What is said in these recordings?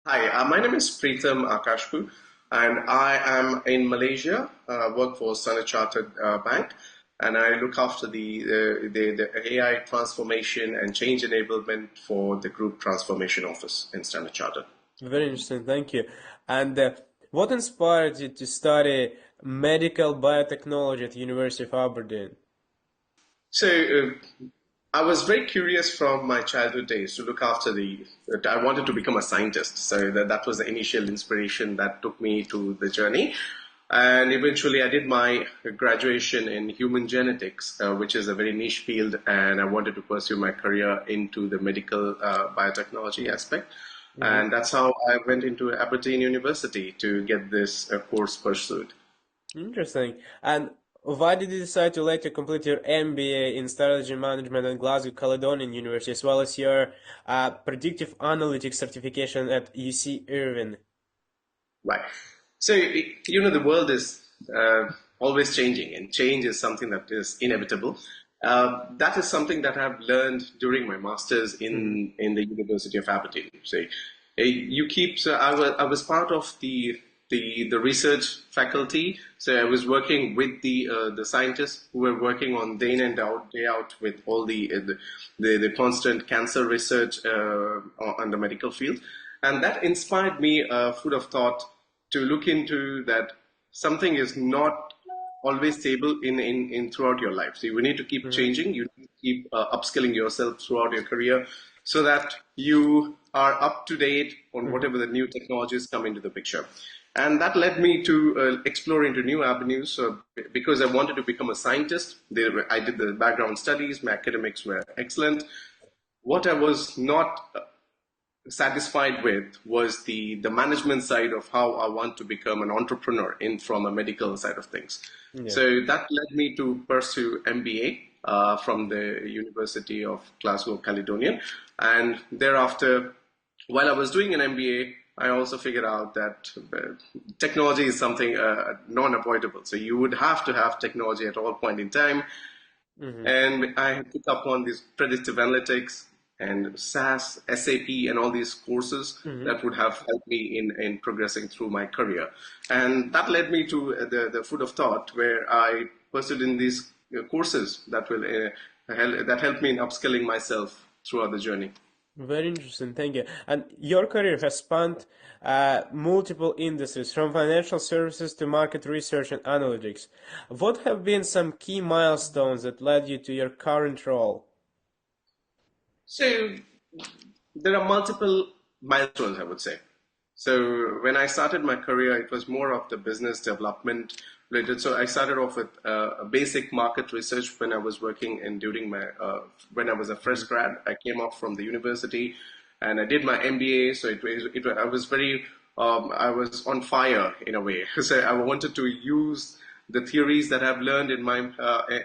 Hi, my name is Pritam Akashpu, and I am in Malaysia. Work for Standard Chartered Bank, and I look after the AI transformation and change enablement for the Group Transformation Office in Standard Chartered. Very interesting, thank you. And what inspired you to study medical biotechnology at the University of Aberdeen? So I was very curious from my childhood days to look after I wanted to become a scientist. So that was the initial inspiration that took me to the journey. And eventually I did my graduation in human genetics, which is a very niche field. And I wanted to pursue my career into the medical biotechnology aspect. Hmm. And that's how I went into Aberdeen University to get this course pursued. Interesting. And why did you decide to later complete your MBA in strategy management at Glasgow Caledonian University, as well as your predictive analytics certification at UC Irvine? Right. So, the world is always changing, and change is something that is inevitable. That is something that I've learned during my master's Hmm. in the University of Aberdeen. So, I was part of the research faculty. So, I was working with the scientists who were working on day in and out, day out with all the constant cancer research on the medical field. And that inspired me food of thought to look into that something is not always stable in throughout your life. So you need to keep Hmm. changing. You need to keep upskilling yourself throughout your career so that you are up to date on Hmm. whatever the new technologies come into the picture. And that led me to explore into new avenues. So because I wanted to become a scientist, I did the background studies. My academics were excellent. What I was not satisfied with was the management side of how I want to become an entrepreneur in from a medical side of things. Yeah. So that led me to pursue MBA from the University of Glasgow Caledonian, and thereafter, while I was doing an MBA, I also figured out that technology is something non-avoidable. So you would have to have technology at all point in time. Hmm. And I took up on these predictive analytics and SAS, SAP, and all these courses Hmm. that would have helped me in progressing through my career. And that led me to the food of thought, where I pursued in these courses that helped me in upskilling myself throughout the journey. Very interesting, thank you. And your career has spanned multiple industries, from financial services to market research and analytics. What have been some key milestones that led you to your current role? So there are multiple milestones, I would say. So when I started my career, it was more of the business development related. So I started off with a basic market research when I was working in during my when I was a fresh Mhm. grad. I came up from the university, and I did my MBA. So I was very I was on fire in a way. So I wanted to use the theories that I've learned in my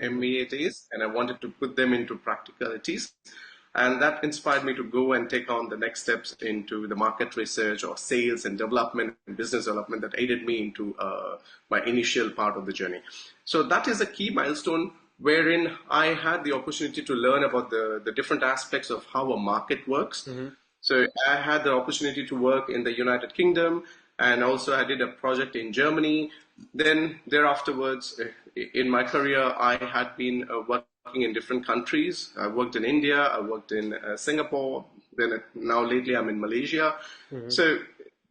MBA days, and I wanted to put them into practicalities. And that inspired me to go and take on the next steps into the market research or sales and development and business development that aided me into my initial part of the journey. So that is a key milestone wherein I had the opportunity to learn about the different aspects of how a market works. Mhm. So I had the opportunity to work in the United Kingdom, and also I did a project in Germany. Then thereafterwards, in my career, I had been working in different countries. I worked in India, I worked in Singapore. Then now lately, I'm in Malaysia. Mhm. So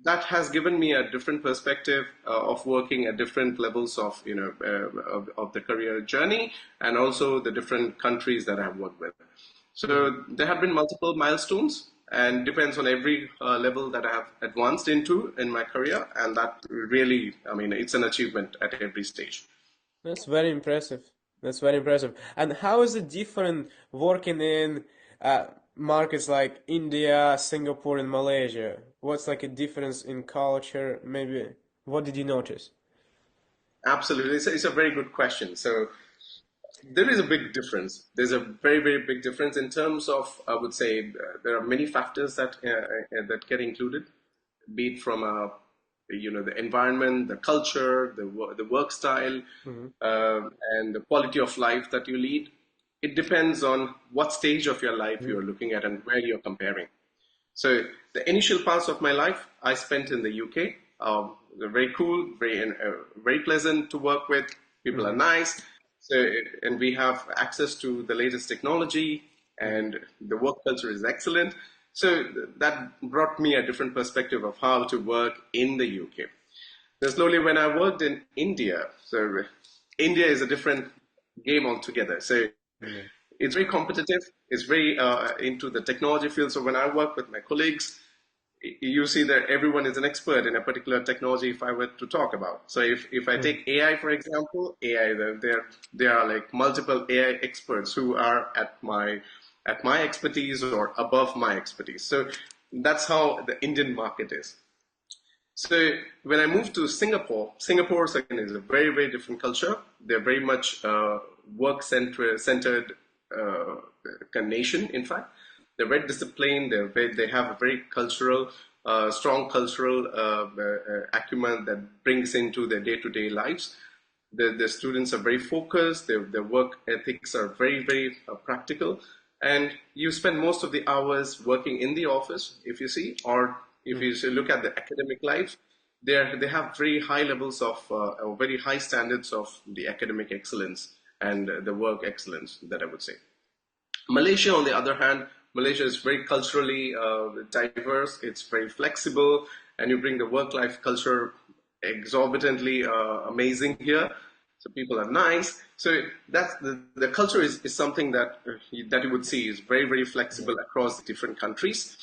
that has given me a different perspective of working at different levels of of the career journey, and also the different countries that I have worked with. Mhm. So there have been multiple milestones, and depends on every level that I have advanced into in my career, and that really, I mean, it's an achievement at every stage. That's very impressive. That's very impressive. And how is it different working in markets like India, Singapore, and Malaysia? What's like a difference in culture? Maybe what did you notice? Absolutely, it's a very good question. So there is a big difference. There's a very big difference in terms of, I would say, there are many factors that get included, be it from the environment, the culture, the work style, Mhm. and the quality of life that you lead. It depends on what stage of your life Mhm. you're looking at and where you're comparing. So the initial parts of my life I spent in the UK. They're very cool, very pleasant to work with. People are Mm-hmm. nice. So and we have access to the latest technology, Mm-hmm. and the work culture is excellent. So that brought me a different perspective of how to work in the UK. Then slowly, when I worked in India, so India is a different game altogether. So Yeah. it's very competitive. It's very into the technology field. So when I work with my colleagues, you see that everyone is an expert in a particular technology. If I were to talk about, so if I Mm-hmm. take AI for example, AI there are like multiple AI experts who are at my expertise or above my expertise. So that's how the Indian market is. So when I moved to Singapore, Singapore again is a very different culture. They're very much centered nation. In fact, they're very disciplined. They have a very strong cultural acumen that brings into their day-to-day lives. The students are very focused. Their work ethics are very practical, and you spend most of the hours working in the office, if you see, or if you look at the academic life, they have very high levels of very high standards of the academic excellence and the work excellence, that I would say. Malaysia, on the other hand, Malaysia is very culturally diverse. It's very flexible, and you bring the work-life culture exorbitantly amazing here. So people are nice. So that's the culture is something that you would see is very Yeah. flexible across different countries.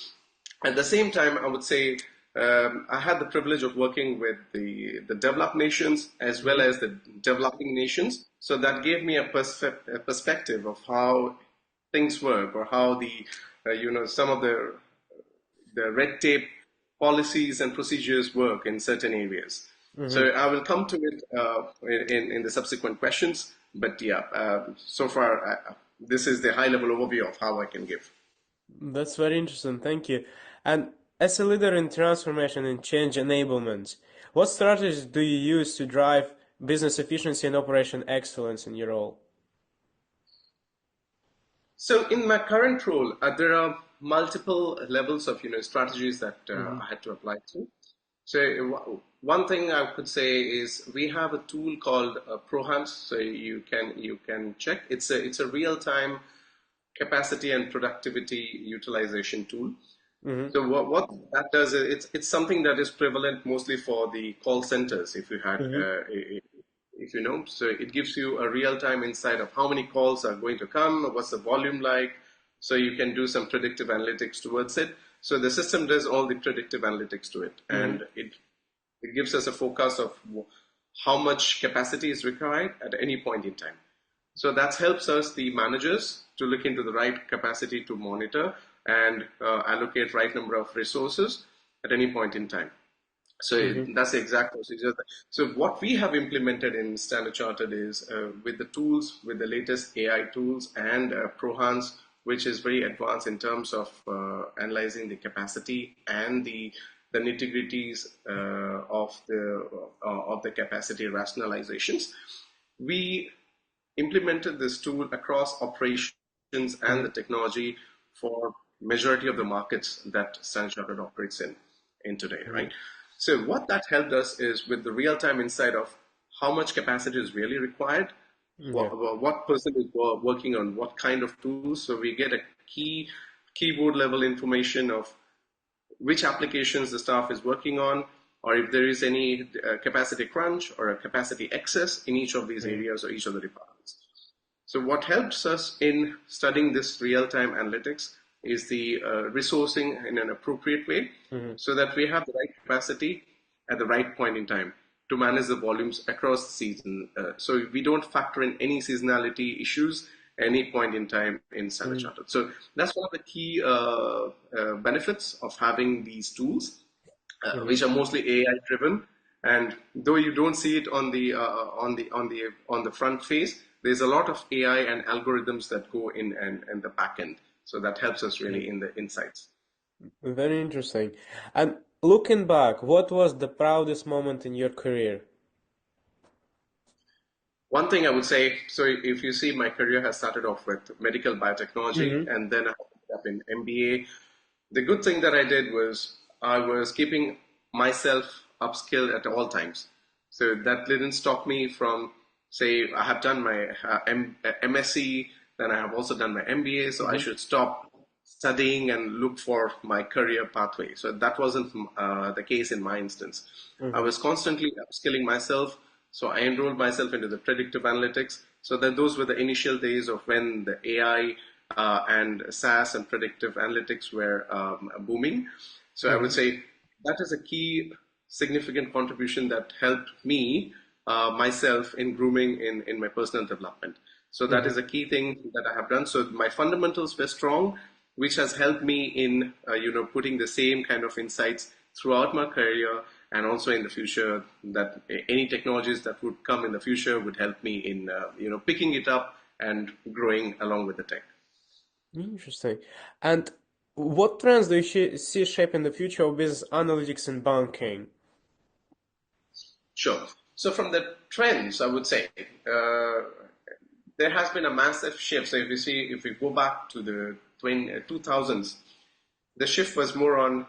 At the same time, I would say I had the privilege of working with the developed nations as well Mm-hmm. as the developing nations. So that gave me a perspective of how things work, or how some of the red tape policies and procedures work in certain areas. Mm-hmm. So I will come to it in the subsequent questions. But yeah, so far this is the high level overview of how I can give. That's very interesting. Thank you. And as a leader in transformation and change enablement, what strategies do you use to drive business efficiency and operation excellence in your role? So in my current role, there are multiple levels of strategies that Mm-hmm. I had to apply to. So one thing I could say is we have a tool called ProHance. So you can check. It's a real time capacity and productivity utilization tool. Mm-hmm. So what that does is it's something that is prevalent mostly for the call centers. Mm-hmm. If you know, so it gives you a real time insight of how many calls are going to come, what's the volume like, so you can do some predictive analytics towards it. So the system does all the predictive analytics to it, Mm-hmm. and it gives us a forecast of how much capacity is required at any point in time. So that helps us, the managers, to look into the right capacity to monitor and allocate right number of resources at any point in time. So Mm-hmm. that's the exact procedure. So what we have implemented in Standard Chartered is with the tools, with the latest AI tools and ProHans, which is very advanced in terms of analyzing the capacity and the nitty-gritties of the capacity rationalizations. We implemented this tool across operations and Mm-hmm. the technology for majority of the markets that Standard Chartered operates in today, Mm-hmm. right? So what that helped us is with the real-time insight of how much capacity is really required, Yeah. what person is working on what kind of tools. So we get a keyboard level information of which applications the staff is working on, or if there is any capacity crunch or a capacity excess in each of these Mm-hmm. areas or each of the departments. So what helps us in studying this real-time analytics is the resourcing in an appropriate way, Mm-hmm. so that we have the right capacity at the right point in time to manage the volumes across the season. So we don't factor in any seasonality issues at any point in time in Standard Mm-hmm. Chartered. So that's one of the key benefits of having these tools, Mm-hmm. which are mostly AI driven. And though you don't see it on the front face, there's a lot of AI and algorithms that go in and the back end. So that helps us really in the insights. Very interesting. And looking back, what was the proudest moment in your career? One thing I would say, so if you see, my career has started off with medical biotechnology, Mm-hmm. and then I ended up in MBA. The good thing that I did was I was keeping myself upskilled at all times. So that didn't stop me from, say, I have done my MSc, then I have also done my MBA, so I Mm-hmm. should stop studying and look for my career pathway. So that wasn't the case in my instance. I Mm-hmm. was constantly upskilling myself, so I enrolled myself into the predictive analytics. So that those were the initial days of when the AI and SaaS and predictive analytics were booming. So I would Mm-hmm. say that is a key significant contribution that helped me myself in grooming in my personal development. So that Mm-hmm. is a key thing that I have done. So my fundamentals were strong, which has helped me in putting the same kind of insights throughout my career and also in the future. That any technologies that would come in the future would help me in picking it up and growing along with the tech. Interesting. And what trends do you see shaping the future of business analytics and banking? Sure. So from the trends, I would say there has been a massive shift. So if we go back to the 2000s, the shift was more on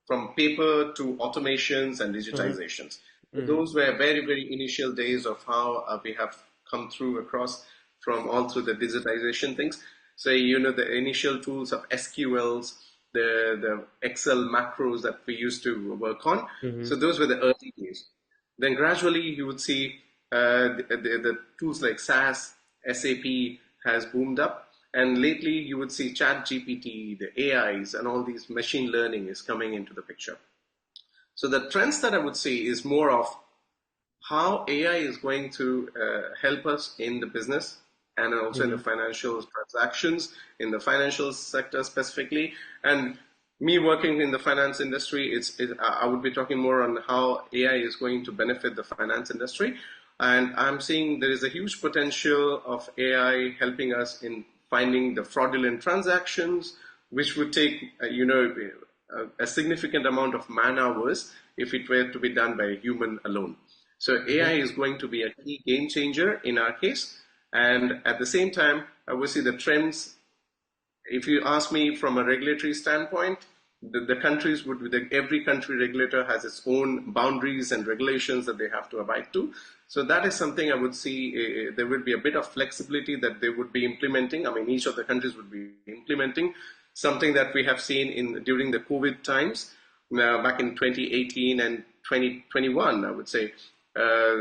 from paper to automations and Mm-hmm. digitizations. Mm-hmm. Those were very, very initial days of how we have come through across from all through the digitization things. So, the initial tools of SQLs, the Excel macros that we used to work on. Mm-hmm. So those were the early days. Then gradually you would see the tools like SAS, SAP has boomed up. And lately you would see Chat GPT, the AIs, and all these machine learning is coming into the picture. So the trends that I would see is more of how AI is going to help us in the business and also in the Mm-hmm. financial transactions, in the financial sector specifically. And me working in the finance industry, I would be talking more on how AI is going to benefit the finance industry. And I'm seeing there is a huge potential of AI helping us in finding the fraudulent transactions, which would take, a significant amount of man hours if it were to be done by a human alone. So AI Mm-hmm. is going to be a key game changer in our case. And at the same time, I would see the trends. If you ask me from a regulatory standpoint, the countries every country regulator has its own boundaries and regulations that they have to abide to. So that is something I would see. There would be a bit of flexibility that they would be implementing. I mean, each of the countries would be implementing something that we have seen in during the COVID times, back in 2018 and 2021. I would say uh,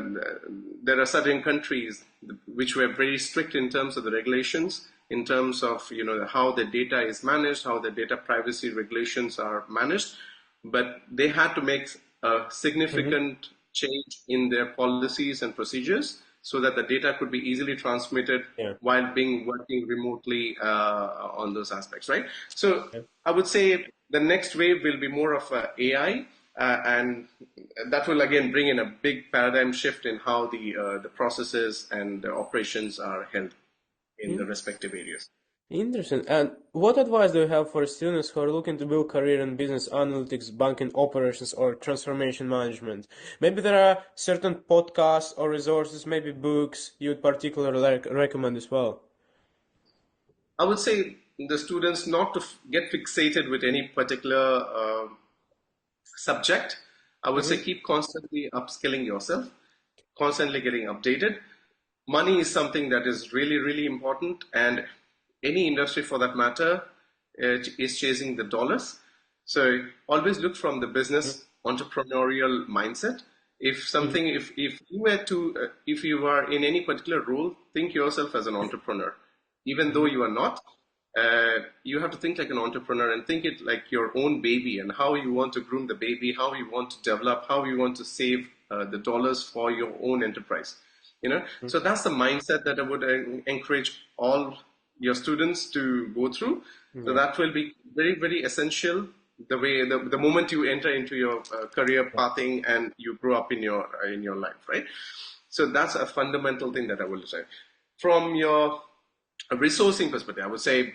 there are certain countries which were very strict in terms of the regulations, in terms of how the data is managed, how the data privacy regulations are managed, but they had to make a Mm-hmm. significant change in their policies and procedures so that the data could be easily transmitted Yeah. while being working remotely on those aspects, right? So Yeah. I would say the next wave will be more of AI, and that will again bring in a big paradigm shift in how the processes and the operations are held in the respective areas. Interesting. And what advice do you have for students who are looking to build career in business analytics, banking operations, or transformation management? Maybe there are certain podcasts or resources, maybe books you would particularly recommend as well. I would say the students not to get fixated with any particular subject. I would say Mm-hmm. keep constantly upskilling yourself, constantly getting updated. Money is something that is really, really important, and any industry for that matter is chasing the dollars. So always look from the business entrepreneurial mindset. Mm-hmm. If you are in any particular role, think yourself as an entrepreneur, even though Mm-hmm. you are not. You have to think like an entrepreneur and think it like your own baby, and how you want to groom the baby, how you want to develop, how you want to save the dollars for your own enterprise. So that's the mindset that I would encourage all your students to go through. So Yeah. that will be very, very essential the moment you enter into your career pathing and you grow up in your life, right? So that's a fundamental thing that I will say. From your resourcing perspective, I would say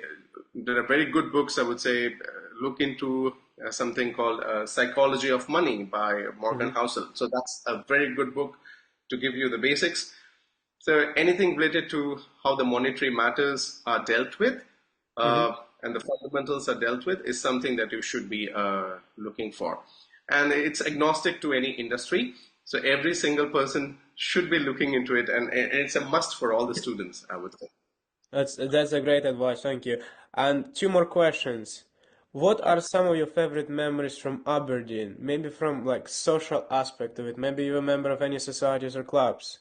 there are very good books. I would say look into something called Psychology of Money by Morgan Mm-hmm. Housel. So that's a very good book to give you the basics. So anything related to how the monetary matters are dealt with, Mm-hmm. and the fundamentals are dealt with is something that you should be looking for. And it's agnostic to any industry. So every single person should be looking into it, and it's a must for all the students, I would say. That's a great advice, thank you. And two more questions. What are some of your favorite memories from Aberdeen? Maybe from like social aspect of it. Maybe you're a member of any societies or clubs.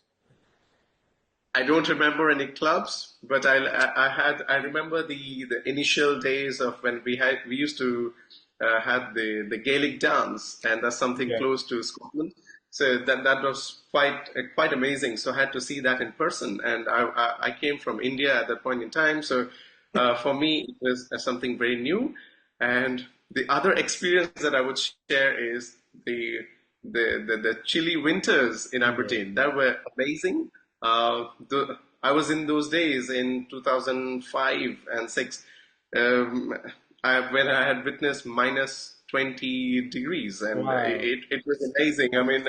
I don't remember any clubs, but I remember the initial days of when we used to had the Gaelic dance, and that's something Okay. close to Scotland. So that was quite amazing. So I had to see that in person, and I came from India at that point in time. So for me, it was something very new. And the other experience that I would share is the chilly winters in Yeah. Aberdeen. That were amazing. I was in those days in 2005 and 6 um, when I had witnessed minus 20 degrees, and Wow. it was amazing. I mean,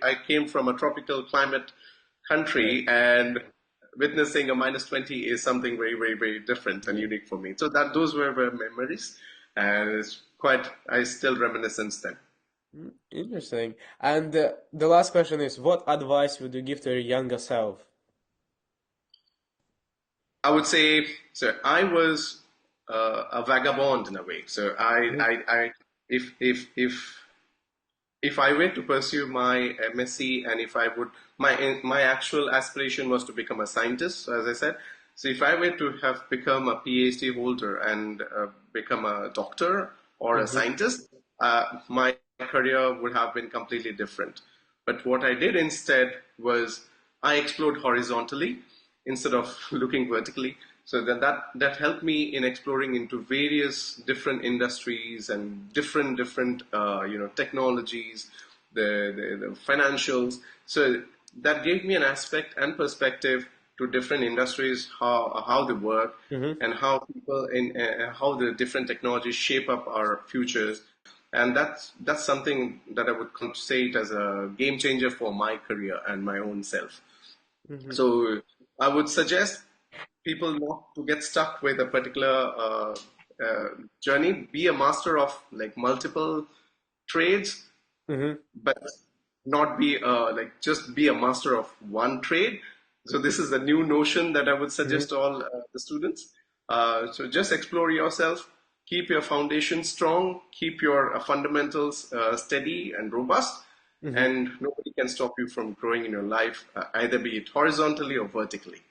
I came from a tropical climate Yeah. country, and witnessing a minus 20 is something very, very, very different and Yeah. unique for me. So that those were memories, and it's quite, I still reminisce since then. Interesting. And the last question is, what advice would you give to your younger self? I would say, so I was a vagabond in a way. So Mhm. if I were to pursue my MSc, and if I would, my actual aspiration was to become a scientist. So as I said, so if I were to have become a PhD holder and become a doctor or a Mhm. scientist, my career would have been completely different. But what I did instead was I explored horizontally instead of looking vertically. So that helped me in exploring into various different industries and different technologies, the financials. So that gave me an aspect and perspective to different industries, how they work, Mhm. and how people in how the different technologies shape up our futures. And that's something that I would say it as a game changer for my career and my own self. Mhm. So I would suggest people not to get stuck with a particular uh, journey. Be a master of like multiple trades, Mhm. but not be like just be a master of one trade. So this is a new notion that I would Mhm. suggest to all the students. So just explore yourself, keep your foundation strong, keep your fundamentals steady and robust, Mhm. and nobody can stop you from growing in your life, either be it horizontally or vertically.